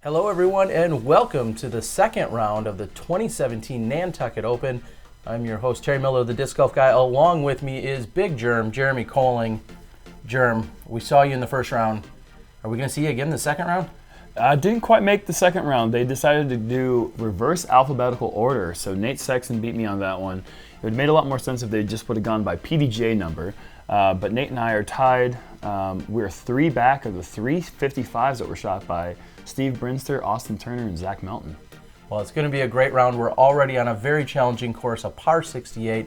Hello everyone and welcome to the second round of the 2017 Nantucket Open. I'm your host Terry Miller, the Disc Golf Guy. Along with me is Big Germ, Jeremy Koling. Germ, we saw you in the first round. Are we going to see you again in the second round? Didn't quite make the second round. They decided to do reverse alphabetical order, so Nate Sexton beat me on that one. It would have made a lot more sense if they just would have gone by PDGA number, but Nate and I are tied. We're 3 back of the 3 55s that were shot by Steve Brinster, Austin Turner, and Zach Melton. Well, it's going to be a great round. We're already on a very challenging course, a par 68,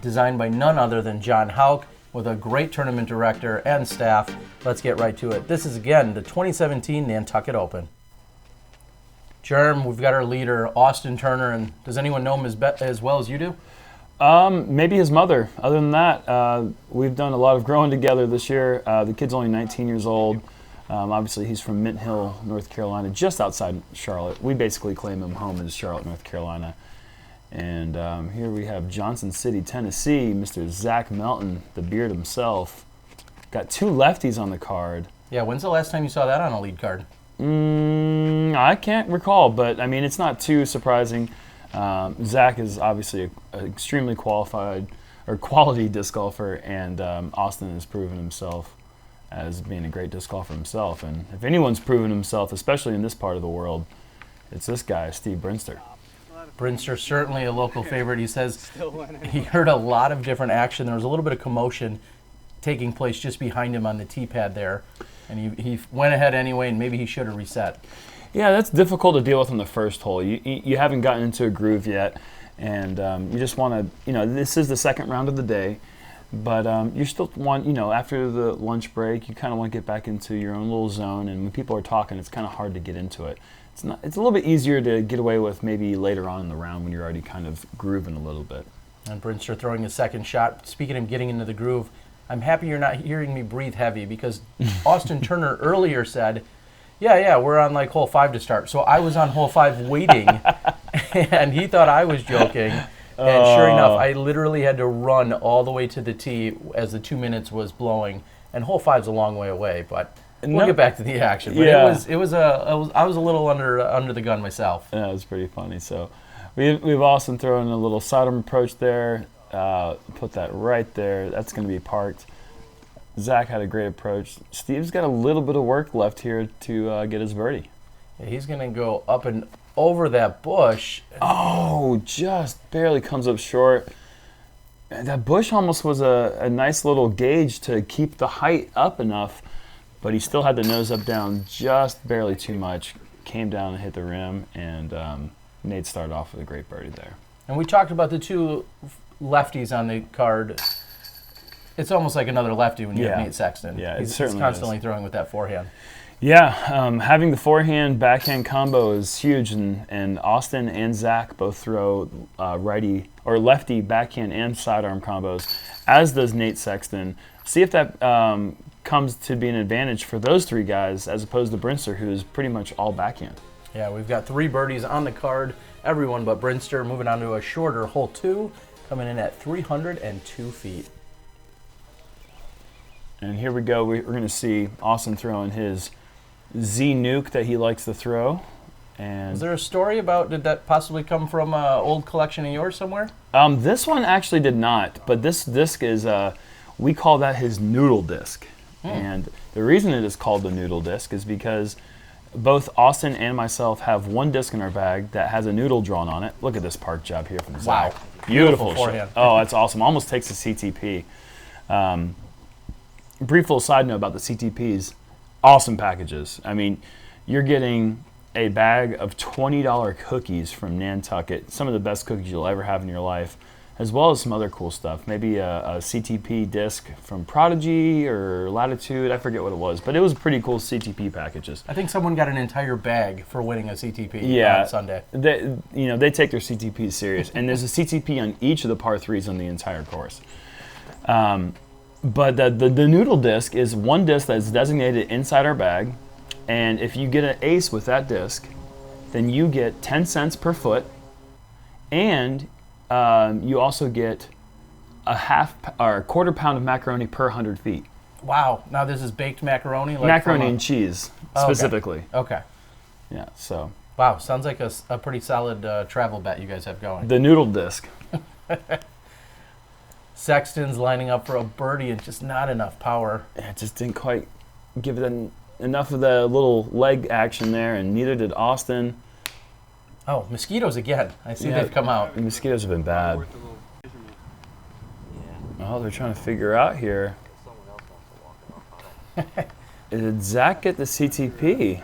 designed by none other than John Houck, with a great tournament director and staff. Let's get right to it. This is, again, the 2017 Nantucket Open. Germ, we've got our leader, Austin Turner, and does anyone know him as well as you do? Maybe his mother. Other than that, we've done a lot of growing together this year. The kid's only 19 years old. Obviously, he's from Mint Hill, North Carolina, just outside Charlotte. We basically claim him home as Charlotte, North Carolina. And here we have Johnson City, Tennessee, Mr. Zach Melton, the beard himself. Got 2 lefties on the card. Yeah, when's the last time you saw that on a lead card? I can't recall, but I mean, it's not too surprising. Zach is obviously an extremely quality disc golfer, and Austin has proven himself as being a great disc golfer himself. And if anyone's proven himself, especially in this part of the world, it's this guy, Steve Brinster. Brinster, certainly a local favorite. He says he heard a lot of different action. There was a little bit of commotion taking place just behind him on the tee pad there, and he went ahead anyway, and maybe he should have reset. Yeah, that's difficult to deal with on the first hole. You haven't gotten into a groove yet, and you just want to, this is the second round of the day, but you still want, after the lunch break, you kind of want to get back into your own little zone, and when people are talking, it's kind of hard to get into it. It's a little bit easier to get away with maybe later on in the round when you're already kind of grooving a little bit. And Brinster throwing his second shot. Speaking of getting into the groove, I'm happy you're not hearing me breathe heavy, because Austin Turner earlier said, yeah, we're on like hole 5 to start. So I was on hole 5 waiting, and he thought I was joking. And sure enough, I literally had to run all the way to the tee as the 2 minutes was blowing. And hole 5's a long way away, but we'll get back to the action. But yeah. I was a little under the gun myself. Yeah, it was pretty funny. So we've also thrown a little sidearm approach there. Put that right there. That's going to be parked. Zach had a great approach. Steve's got a little bit of work left here to get his birdie. Yeah, he's going to go up and over that bush. Oh, just barely comes up short. That bush almost was a nice little gauge to keep the height up enough, but he still had the nose up down just barely too much. Came down and hit the rim, and Nate started off with a great birdie there. And we talked about the 2 lefties on the card. It's almost like another lefty when you have Nate Sexton. Yeah, he's constantly throwing with that forehand. Yeah, having the forehand backhand combo is huge, and Austin and Zach both throw righty or lefty backhand and sidearm combos, as does Nate Sexton. See if that comes to be an advantage for those 3 guys as opposed to Brinster, who is pretty much all backhand. Yeah, we've got 3 birdies on the card, everyone but Brinster. Moving on to a shorter hole 2, coming in at 302 feet. And here we go. We're going to see Austin throwing his Z-Nuke that he likes to throw. And is there a story about, did that possibly come from an old collection of yours somewhere? This one actually did not, but this disc is, we call that his noodle disc. And the reason it is called the noodle disc is because both Austin and myself have 1 disc in our bag that has a noodle drawn on it. Look at this park job here from Zach. Wow. Beautiful forehand. Oh, that's awesome. Almost takes the CTP. Brief little side note about the CTPs. Awesome packages. I mean, you're getting a bag of $20 cookies from Nantucket, some of the best cookies you'll ever have in your life, as well as some other cool stuff. Maybe a CTP disc from Prodigy or Latitude. I forget what it was, but it was pretty cool CTP packages. I think someone got an entire bag for winning a CTP on Sunday. They take their CTPs serious, and there's a CTP on each of the par 3s on the entire course. But the noodle disc is 1 disc that's designated inside our bag, and if you get an ace with that disc, then you get 10 cents per foot, and you also get a quarter pound of macaroni per 100 feet. Wow. Now this is baked macaroni? Macaroni and cheese, specifically. Okay. Yeah, so. Wow, sounds like a pretty solid travel bet you guys have going. The noodle disc. Sexton's lining up for a birdie and just not enough power. Yeah, it just didn't quite give it enough of the little leg action there, and neither did Austin. Oh, mosquitoes again. I see they've come out. The mosquitoes have been bad. Oh, they're trying to figure out here. Did Zach get the CTP?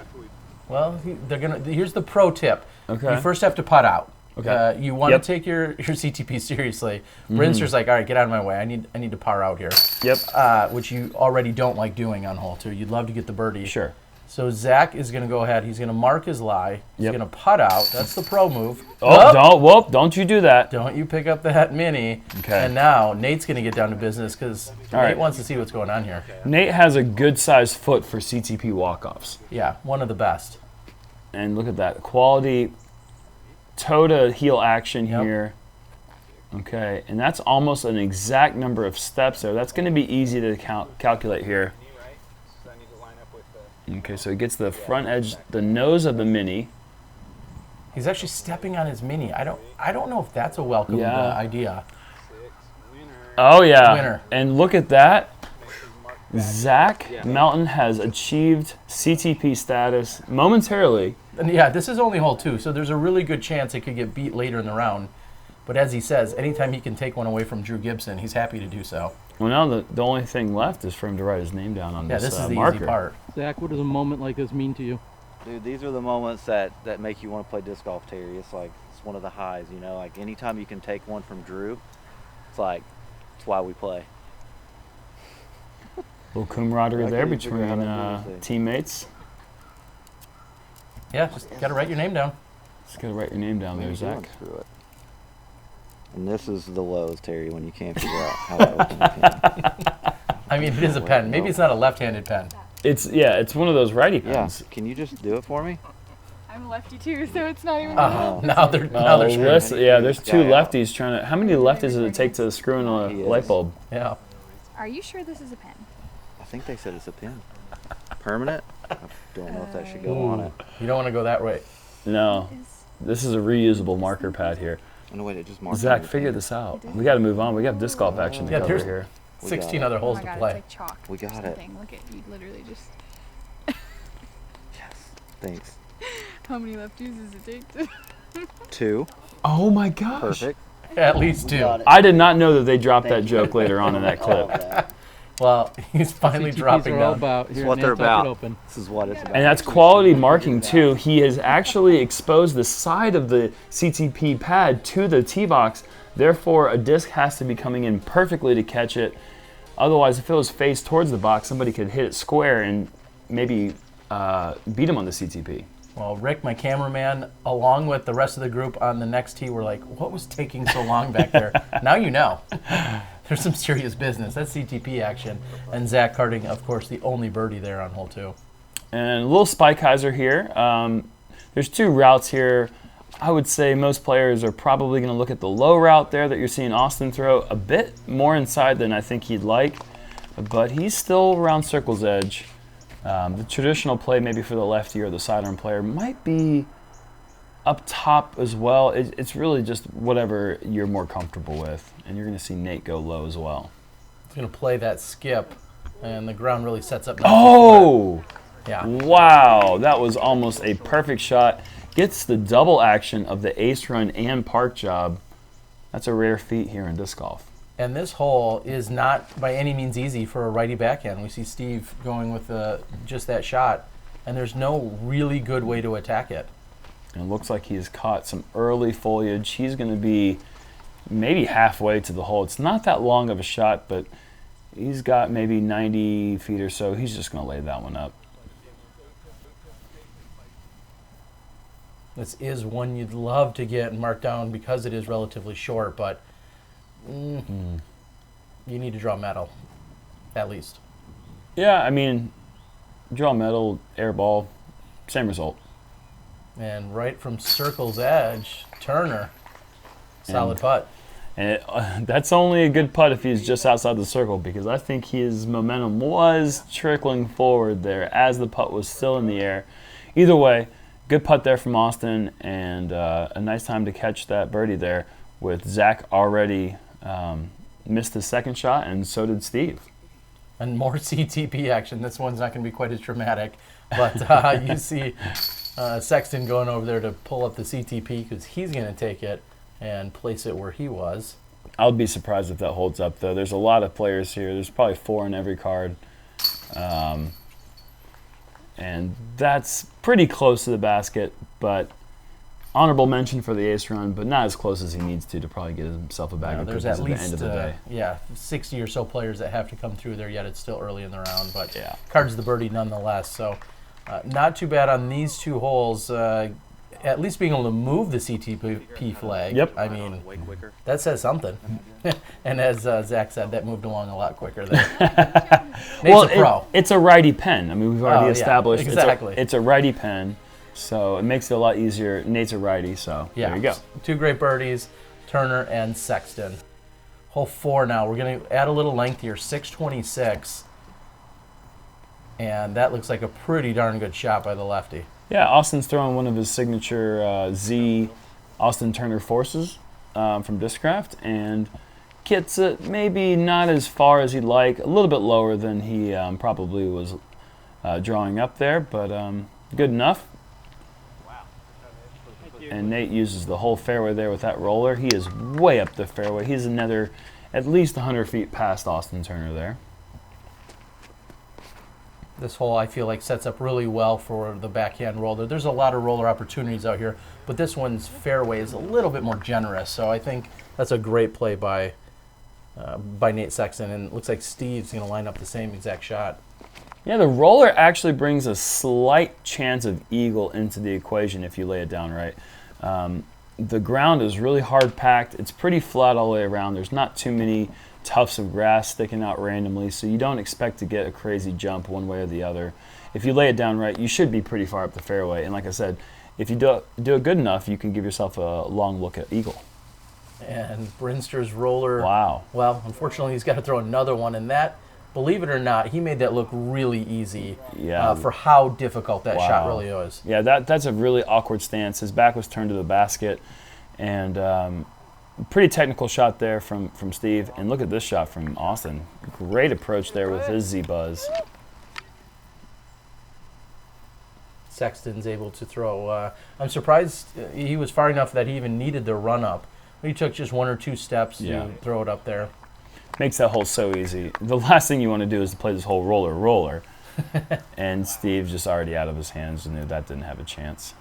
Well, here's the pro tip. Okay. You first have to putt out. Okay. You want to take your CTP seriously. Brinster's like, all right, get out of my way. I need to par out here. Yep. Which you already don't like doing on hole 2. You'd love to get the birdie. Sure. So Zach is going to go ahead. He's going to mark his lie. He's going to putt out. That's the pro move. Don't you do that. Don't you pick up that mini. Okay. And now Nate's going to get down to business because Nate wants to see what's going on here. Nate has a good-sized foot for CTP walk-offs. Yeah, one of the best. And look at that. Quality toe-to-heel action here. Okay, and that's almost an exact number of steps there. That's going to be easy to calculate here. Okay, so he gets the front edge, the nose of the mini. He's actually stepping on his mini. I don't know if that's a welcome idea. Oh yeah. Winner. And look at that. Zach Melton has achieved CTP status momentarily. And yeah, this is only hole 2, so there's a really good chance it could get beat later in the round. But as he says, anytime he can take one away from Drew Gibson, he's happy to do so. Well, now the only thing left is for him to write his name down on this this is the marker. easy part. Zach, what does a moment like this mean to you? Dude, these are the moments that make you want to play disc golf, Terry. It's like, it's one of the highs, you know? Like, anytime you can take one from Drew, it's like, it's why we play. Little camaraderie there couldn't figure out between how to do this. teammates. Yeah, just got to write your name down. Just gotta write your name down there, Zach. Screw it. And this is the lows, Terry, when you can't figure out how to open the pen. I mean, it is a pen. Maybe it's not a left-handed pen. It's one of those righty pens. Can you just do it for me? I'm a lefty too, so it's not even. Now they're screwed. There's two lefties trying to. How many lefties does it take to screw in a light bulb? Yeah. Are you sure this is a pen? I think they said it's a pin. Permanent? I don't know if that should go on it. You don't want to go that way. No, this is a reusable marker pad here. Oh, no, wait, it just marked. Zach, figure this out. We got to move on. We got disc golf action to Yeah, cover there's here. 16 other Oh holes my to god, play. it's like chalk. We got or it. something. Look at you, literally just. Yes. Thanks. How many lefties does it take to? 2. Oh my gosh! Perfect. At least 2. I did not know that they dropped that joke later on in that clip. Well, he's finally CTPs dropping are all down. about That's here what at they're Nantucket about. Open. This is what it's about. And that's quality marking too. He has actually exposed the side of the CTP pad to the tee box. Therefore, a disc has to be coming in perfectly to catch it. Otherwise, if it was faced towards the box, somebody could hit it square and maybe beat him on the CTP. Well, Rick, my cameraman, along with the rest of the group on the next tee, were like, what was taking so long back there? Now you know. There's some serious business. That's CTP action. And Zach Harding, of course, the only birdie there on hole 2. And a little Spikeiser here. There's 2 routes here. I would say most players are probably going to look at the low route there that you're seeing Austin throw a bit more inside than I think he'd like, but he's still around circle's edge. The traditional play maybe for the lefty or the sidearm player might be up top as well. It's really just whatever you're more comfortable with, and you're going to see Nate go low as well. He's going to play that skip, and the ground really sets up nicely. Oh! Yeah. Wow, that was almost a perfect shot. Gets the double action of the ace run and park job. That's a rare feat here in disc golf. And this hole is not by any means easy for a righty backhand. We see Steve going with just that shot, and there's no really good way to attack it. And it looks like he's caught some early foliage. He's going to be maybe halfway to the hole. It's not that long of a shot, but he's got maybe 90 feet or so. He's just going to lay that one up. This is one you'd love to get marked down because it is relatively short, but you need to draw metal, at least. Yeah, I mean, draw metal, air ball, same result. And right from circle's edge, Turner, solid putt. And that's only a good putt if he's just outside the circle, because I think his momentum was trickling forward there as the putt was still in the air. Either way, good putt there from Austin, and a nice time to catch that birdie there with Zach already missed his second shot, and so did Steve. And more CTP action. This one's not going to be quite as dramatic, but you see Sexton going over there to pull up the CTP because he's going to take it and place it where he was. I'll be surprised if that holds up, though. There's a lot of players here. There's probably 4 in every card. And that's pretty close to the basket, but honorable mention for the ace run, but not as close as he needs to probably get himself a bag of There's cookies at at least the end of the day. 60 or so players that have to come through there, yet it's still early in the round, but Yeah. card's the birdie nonetheless. So not too bad on these 2 holes. At least being able to move the CTP flag. Yep. I mean, Way quicker. that says something. And as Zach said, that moved along a lot quicker there. Nate's Well, a pro. it's a righty pen. I mean, we've already Oh, yeah, established exactly. it's a righty pen, so it makes it a lot easier. Nate's a righty, so there you go. 2 great birdies, Turner and Sexton. Hole 4 now. We're going to add a little length here, 626. And that looks like a pretty darn good shot by the lefty. Yeah, Austin's throwing one of his signature Z Austin Turner forces from Discraft, and gets it maybe not as far as he'd like, a little bit lower than he probably was drawing up there, but good enough. And Nate uses the whole fairway there with that roller. He is way up the fairway. He's another at least 100 feet past Austin Turner there. This hole, I feel like, sets up really well for the backhand roller. There's a lot of roller opportunities out here, but this one's fairway is a little bit more generous. So I think that's a great play by Nate Sexton. And it looks like Steve's going to line up the same exact shot. Yeah, the roller actually brings a slight chance of eagle into the equation if you lay it down right. The ground is really hard packed. It's pretty flat all the way around. There's not too many tufts of grass sticking out randomly, so you don't expect to get a crazy jump one way or the other. If you lay it down right, you should be pretty far up the fairway. And like I said, if you do it good enough, you can give yourself a long look at eagle. And Brinster's roller. Wow. Well, unfortunately, he's got to throw another one, and that, believe it or not, he made that look really easy. Yeah. For how difficult that shot Wow. really was. Yeah, that's a really awkward stance. His back was turned to the basket, and pretty technical shot there from Steve. And look at this shot from Austin. Great approach there with his Z-Buzz. Sexton's able to throw. I'm surprised he was far enough that he even needed the run-up. He took just 1 or 2 steps to throw it up there. Makes that hole so easy. The last thing you want to do is to play this whole roller. And Steve's just already out of his hands and knew that didn't have a chance.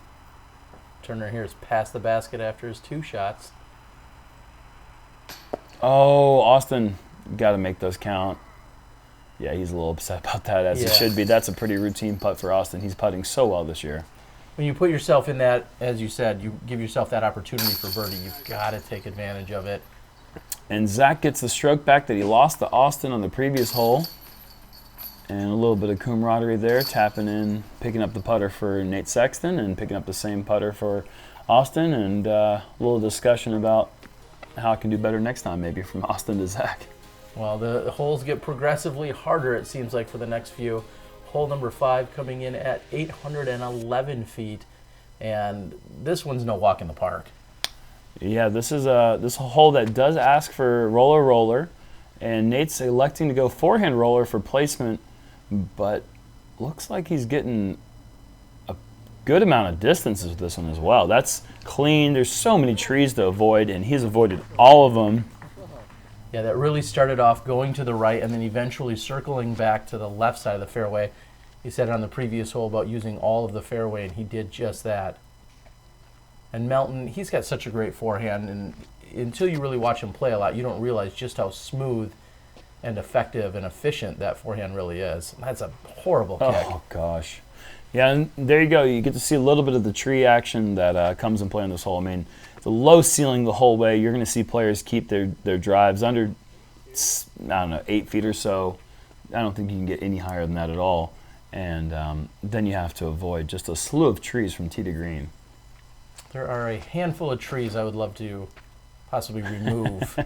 Turner here is past the basket after his 2 shots. Oh, Austin, got to make those count. Yeah, he's a little upset about that, as he should be. That's a pretty routine putt for Austin. He's putting so well this year. When you put yourself in that, as you said, you give yourself that opportunity for birdie. You've got to take advantage of it. And Zach gets the stroke back that he lost to Austin on the previous hole. And a little bit of camaraderie there, tapping in, picking up the putter for Nate Sexton and picking up the same putter for Austin. And a little discussion about how I can do better next time, maybe from Austin to Zach. Well, the holes get progressively harder, it seems like, for the next few. Hole number 5 coming in at 811 feet. And this one's no walk in the park. Yeah, this is a hole that does ask for roller, and Nate's electing to go forehand roller for placement, but looks like he's getting a good amount of distances with this one as well. That's clean. There's so many trees to avoid, and he's avoided all of them. Yeah, that really started off going to the right and then eventually circling back to the left side of the fairway. He said on the previous hole about using all of the fairway, and he did just that. And Melton, he's got such a great forehand, and until you really watch him play a lot, you don't realize just how smooth and effective and efficient that forehand really is. That's a horrible kick. Oh, gosh. Yeah, and there you go. You get to see a little bit of the tree action that comes in play on this hole. I mean, it's a low ceiling the whole way. You're going to see players keep their drives under, 8 feet or so. I don't think you can get any higher than that at all. And then you have to avoid just a slew of trees from tee to green. There are a handful of trees I would love to possibly remove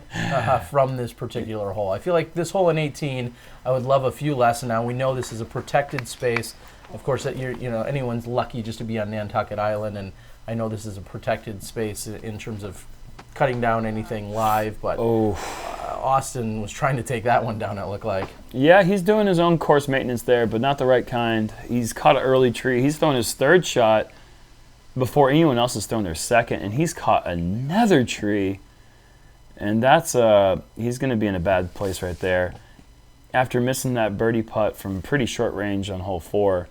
from this particular hole. I feel like this hole in 18, I would love a few less. And now we know this is a protected space. Of course, that anyone's lucky just to be on Nantucket Island, and I know this is a protected space in terms of cutting down anything live. But Austin was trying to take that one down, it looked like. Yeah, he's doing his own course maintenance there, but not the right kind. He's caught an early tree. He's thrown his third shot before anyone else has thrown their second, and he's caught another tree. And that's he's going to be in a bad place right there. After missing that birdie putt from pretty short range on hole 4,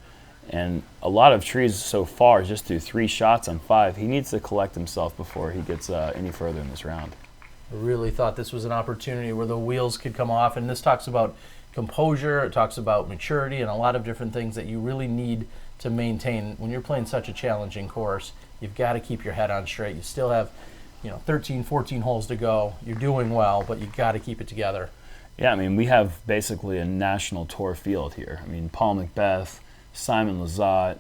and a lot of trees so far just through 3 shots on 5, he needs to collect himself before he gets any further in this round. I really thought this was an opportunity where the wheels could come off, and this talks about composure, it talks about maturity, and a lot of different things that you really need to maintain when you're playing such a challenging course. You've got to keep your head on straight. You still have 13, 14 holes to go. You're doing well, but you got to keep it together. Yeah, I mean, we have basically a national tour field here. I mean, Paul McBeth, Simon Lizotte,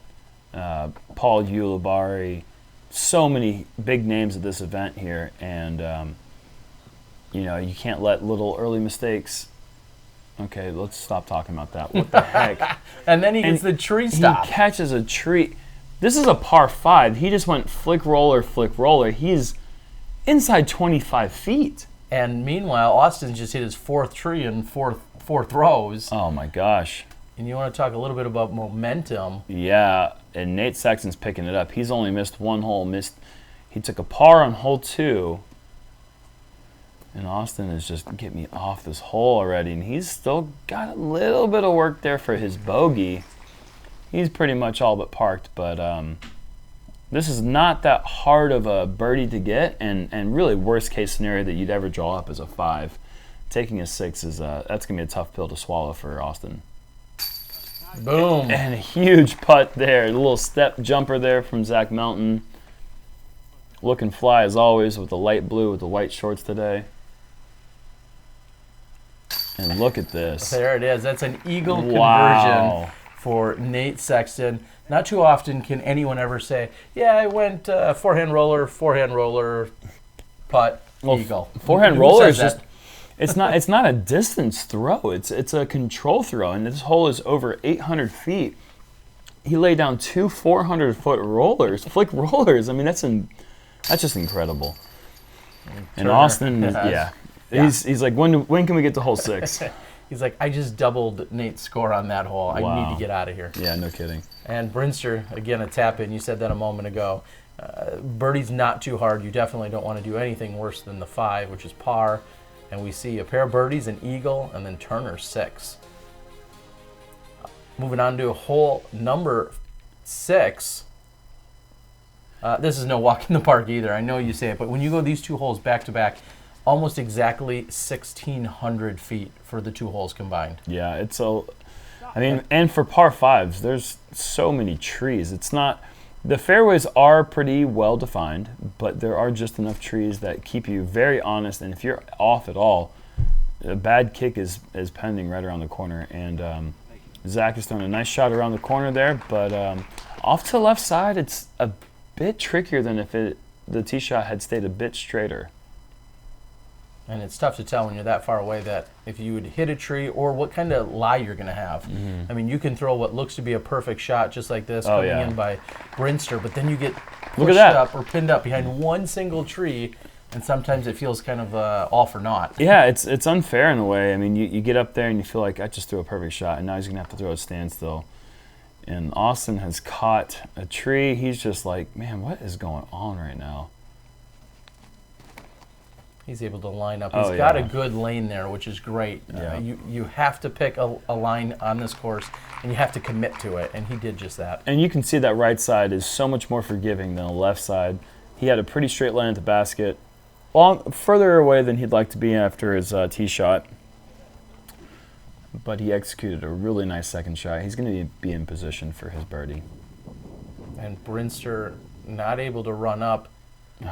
Paul Ulibarri, so many big names at this event here, and you can't let little early mistakes. Okay, let's stop talking about that. What the heck? And then he gets the tree stop. He catches a tree. This is a par 5. He just went flick roller, flick roller. He's inside 25 feet. And meanwhile, Austin just hit his 4th tree in four throws. Oh my gosh. And you want to talk a little bit about momentum. Yeah, and Nate Sexton's picking it up. He's only missed 1 hole. He took a par on hole 2. And Austin is just get me off this hole already. And he's still got a little bit of work there for his bogey. He's pretty much all but parked, but this is not that hard of a birdie to get, and really worst case scenario that you'd ever draw up is a 5. Taking a 6 is that's gonna be a tough pill to swallow for Austin. Boom. And a huge putt there, a little step jumper there from Zach Melton. Looking fly as always with the light blue with the white shorts today. And look at this. There it is. That's an eagle Wow. conversion for Nate Sexton. Not too often can anyone ever say, yeah, I went forehand roller, putt, eagle. Forehand Who roller is says just that? it's not a distance throw. It's a control throw, and this hole is over 800 feet. He laid down 2 400-foot rollers, flick rollers. I mean, that's just incredible. And Austin, yeah. He's like, when can we get to hole 6? He's like, I just doubled Nate's score on that hole. I Wow. need to get out of here. Yeah, no kidding. And Brinster, again, a tap in. You said that a moment ago. Birdie's not too hard. You definitely don't want to do anything worse than the 5, which is par. And we see a pair of birdies, an eagle, and then Turner 6. Moving on to hole number 6. This is no walk in the park either. I know you say it, but when you go these 2 holes back to back, almost exactly 1,600 feet for the 2 holes combined. Yeah, and for par 5s, there's so many trees. It's not, the fairways are pretty well defined, but there are just enough trees that keep you very honest. And if you're off at all, a bad kick is pending right around the corner. And Zach is throwing a nice shot around the corner there, but off to the left side, it's a bit trickier than if the tee shot had stayed a bit straighter. And it's tough to tell when you're that far away that if you would hit a tree or what kind of lie you're going to have. Mm-hmm. I mean, you can throw what looks to be a perfect shot just like this coming in by Brinster, but then you get pushed up or pinned up behind one single tree, and sometimes it feels kind of all for naught. Yeah, it's unfair in a way. I mean, you get up there and you feel like, I just threw a perfect shot, and now he's going to have to throw a standstill. And Austin has caught a tree. He's just like, man, what is going on right now? He's able to line up. He's got a good lane there, which is great. Yeah. You have to pick a line on this course, and you have to commit to it, and he did just that. And you can see that right side is so much more forgiving than the left side. He had a pretty straight line at the basket, further away than he'd like to be after his tee shot. But he executed a really nice second shot. He's going to be in position for his birdie. And Brinster not able to run up,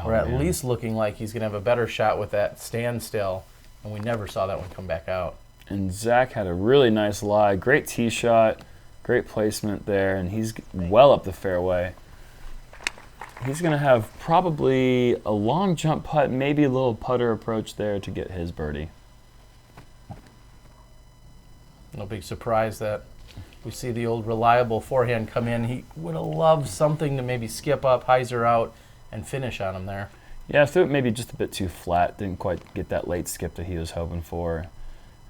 or at least looking like he's going to have a better shot with that standstill, and we never saw that one come back out. And Zach had a really nice lie, great tee shot, great placement there, and he's well up the fairway. he's going to have probably a long jump putt, maybe a little putter approach there to get his birdie. No big surprise that we see the old reliable forehand come in. He would have loved something to maybe skip up, hyzer out, and finish on him there. Yeah, I threw it maybe just a bit too flat. Didn't quite get that late skip that he was hoping for.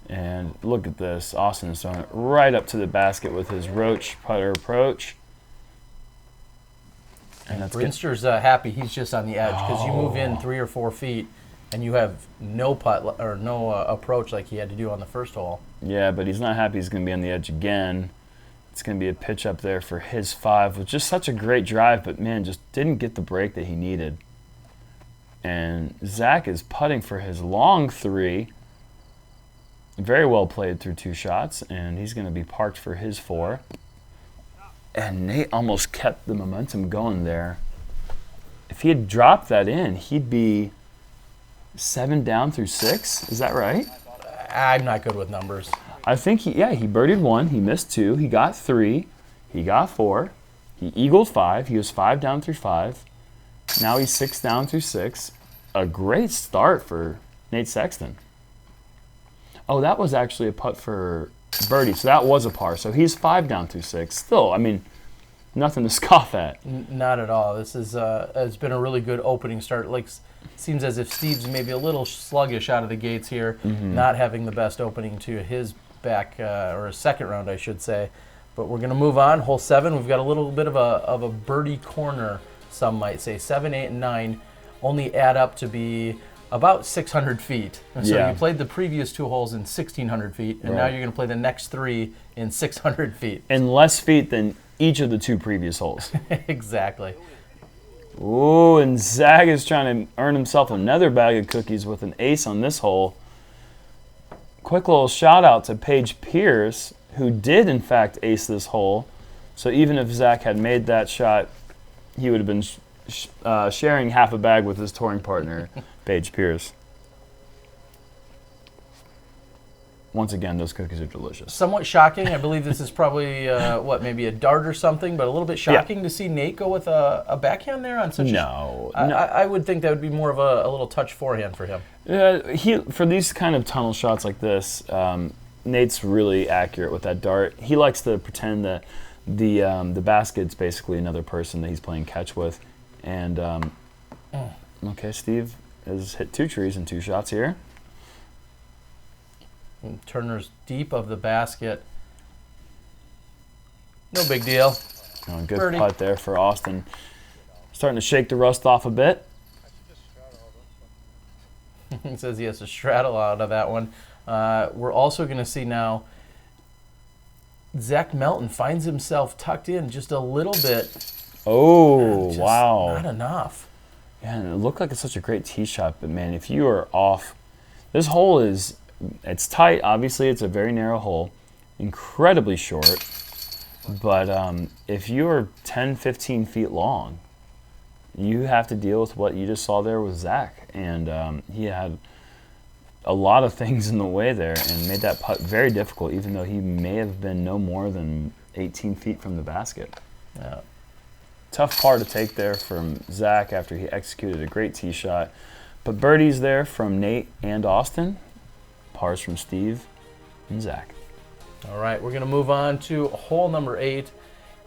And look at this. Austin is throwing it right up to the basket with his roach putter approach. And Brinster's happy he's just on the edge because you move in 3 or 4 feet and you have no putt or no approach like he had to do on the first hole. Yeah, but he's not happy he's going to be on the edge again. It's going to be a pitch up there for his 5 with just such a great drive, but man, just didn't get the break that he needed. And Zach is putting for his long 3. Very well played through 2 shots, and he's going to be parked for his 4. And Nate almost kept the momentum going there. If he had dropped that in, he'd be 7 down through 6. Is that right? I'm not good with numbers. I think he birdied 1, he missed 2, he got 3, he got 4, he eagled 5, he was 5 down through 5. Now he's 6 down through 6. A great start for Nate Sexton. Oh, that was actually a putt for birdie, so that was a par. So he's 5 down through 6. Still, I mean, nothing to scoff at. Not at all. This is has been a really good opening start. Like, seems as if Steve's maybe a little sluggish out of the gates here, not having the best opening to his back or a second round, I should say. But we're going to move on. Hole 7, we've got a little bit of a birdie corner. Some might say 7, 8, and 9 only add up to be about 600 feet. And so you played the previous 2 holes in 1,600 feet, and now you're going to play the next 3 in 600 feet. And less feet than each of the 2 previous holes. Exactly. Ooh, and Zach is trying to earn himself another bag of cookies with an ace on this hole. Quick little shout out to Paige Pierce, who did in fact ace this hole. So even if Zach had made that shot, he would have been sharing half a bag with his touring partner, Paige Pierce. Once again, those cookies are delicious. Somewhat shocking. I believe this is probably, maybe a dart or something, but a little bit shocking to see Nate go with a backhand there on such No. I would think that would be more of a little touch forehand for him. For these kind of tunnel shots like this, Nate's really accurate with that dart. He likes to pretend that the basket's basically another person that he's playing catch with. And, okay, Steve has hit 2 trees in 2 shots here. And Turner's deep of the basket. No big deal. Oh, good birdie. putt there for Austin. Starting to shake the rust off a bit. He says he has to straddle out of that one. We're also going to see now Zach Melton finds himself tucked in just a little bit. Oh, Just wow. Not enough. Yeah, and it looked like it's such a great tee shot, but man, if you are off, this hole it's tight. Obviously, it's a very narrow hole, incredibly short. But if you're 10, 15 feet long, you have to deal with what you just saw there with Zach. And he had a lot of things in the way there and made that putt very difficult, even though he may have been no more than 18 feet from the basket. Yeah. Tough par to take there from Zach after he executed a great tee shot. But birdies there from Nate and Austin. Pars from Steve and Zach. All right, we're going to move on to hole number 8.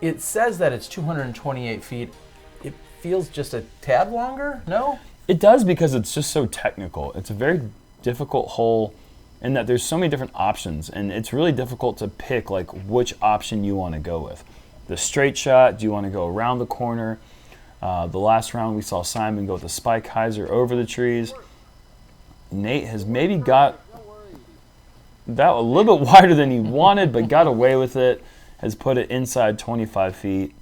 It says that it's 228 feet. It feels just a tad longer, no? It does, because it's just so technical. It's a very difficult hole in that there's so many different options, and it's really difficult to pick like which option you want to go with. The straight shot, do you want to go around the corner? The last round we saw Simon go with the spike hyzer over the trees. Nate has maybe got that a little bit wider than he wanted, but got away with it, has put it inside 25 feet.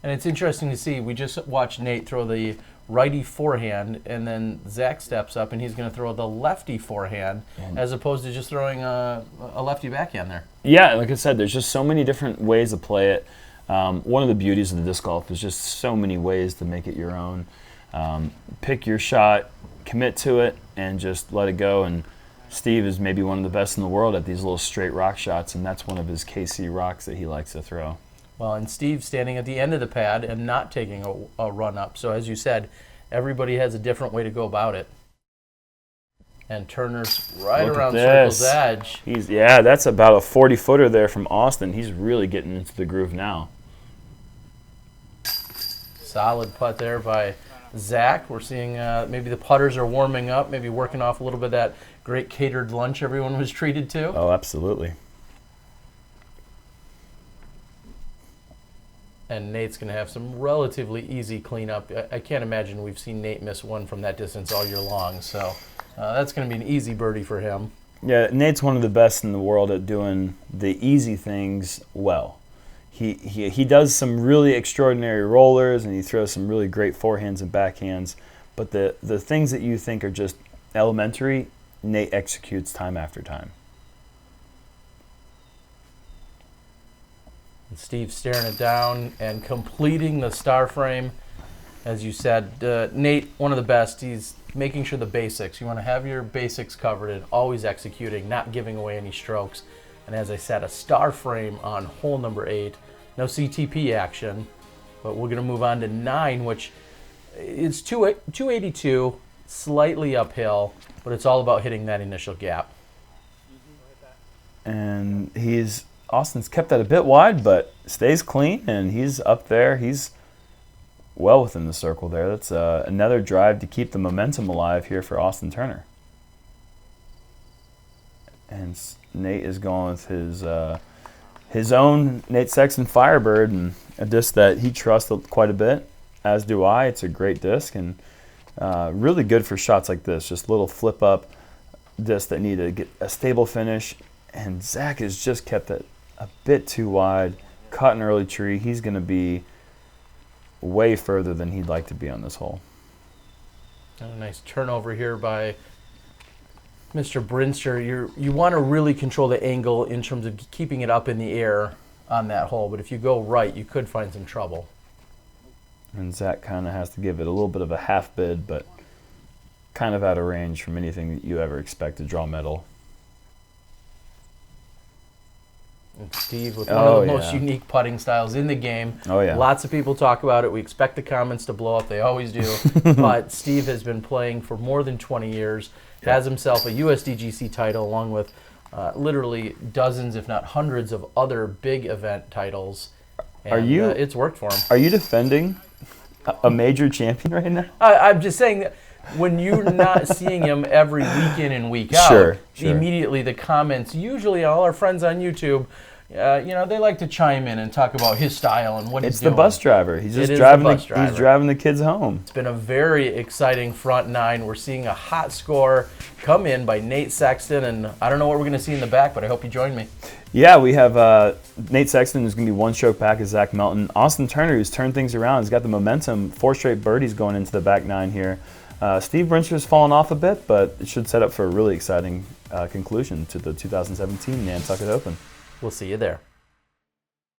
And it's interesting to see, we just watched Nate throw the righty forehand, and then Zach steps up and he's going to throw the lefty forehand, as opposed to just throwing a lefty backhand there. Yeah, like I said, there's just so many different ways to play it. One of the beauties of the disc golf is just so many ways to make it your own. Pick your shot, commit to it, and just let it go. And Steve is maybe one of the best in the world at these little straight rock shots, and that's one of his KC rocks that he likes to throw. Well, and Steve standing at the end of the pad and not taking a run up. So as you said, everybody has a different way to go about it. And Turner's right Look around at circle's this. edge. Yeah, that's about a 40-footer there from Austin. He's really getting into the groove now. Solid putt there by Zach. We're seeing maybe the putters are warming up, maybe working off a little bit of that great catered lunch everyone was treated to. Oh, absolutely. And Nate's going to have some relatively easy cleanup. I can't imagine we've seen Nate miss one from that distance all year long. So that's going to be an easy birdie for him. Yeah, Nate's one of the best in the world at doing the easy things well. He does some really extraordinary rollers, and he throws some really great forehands and backhands. But the things that you think are just elementary, Nate executes time after time. And Steve staring it down and completing the star frame. As you said, Nate, one of the best. He's making sure the basics. You want to have your basics covered and always executing, not giving away any strokes. And as I said, a star frame on hole number 8. No CTP action, but we're going to move on to 9, which is 282, slightly uphill, but it's all about hitting that initial gap. And Austin's kept that a bit wide, but stays clean, and he's up there. He's well within the circle there. That's another drive to keep the momentum alive here for Austin Turner. And Nate is going with his own Nate Sexton Firebird, and a disc that he trusts quite a bit, as do I. It's a great disc, and really good for shots like this. Just little flip-up discs that need to get a stable finish. And Zach has just kept it a bit too wide, caught an early tree. He's going to be way further than he'd like to be on this hole. And a nice turnover here by Mr. Brinster. You want to really control the angle in terms of keeping it up in the air on that hole, but if you go right, you could find some trouble. And Zach kind of has to give it a little bit of a half bid, but kind of out of range from anything that you ever expect to draw medal. And Steve with one of the most unique putting styles in the game. Oh, yeah. Lots of people talk about it. We expect the comments to blow up. They always do. But Steve has been playing for more than 20 years, has himself a USDGC title along with literally dozens, if not hundreds, of other big event titles. And, it's worked for him. Are you defending a major champion right now? I'm just saying that when you're not seeing him every week in and week out, Sure. immediately the comments, usually all our friends on YouTube, they like to chime in and talk about his style and what he's doing. It's the bus driver. He's just It is driving the bus driver. He's driving the kids home. It's been a very exciting front 9. We're seeing a hot score come in by Nate Sexton, and I don't know what we're going to see in the back, but I hope you join me. Yeah, we have Nate Sexton, who's going to be one stroke back of Zach Melton. Austin Turner, who's turned things around. He's got the momentum. 4 straight birdies going into the back 9 here. Steve Brinster's fallen off a bit, but it should set up for a really exciting conclusion to the 2017 Nantucket Open. We'll see you there.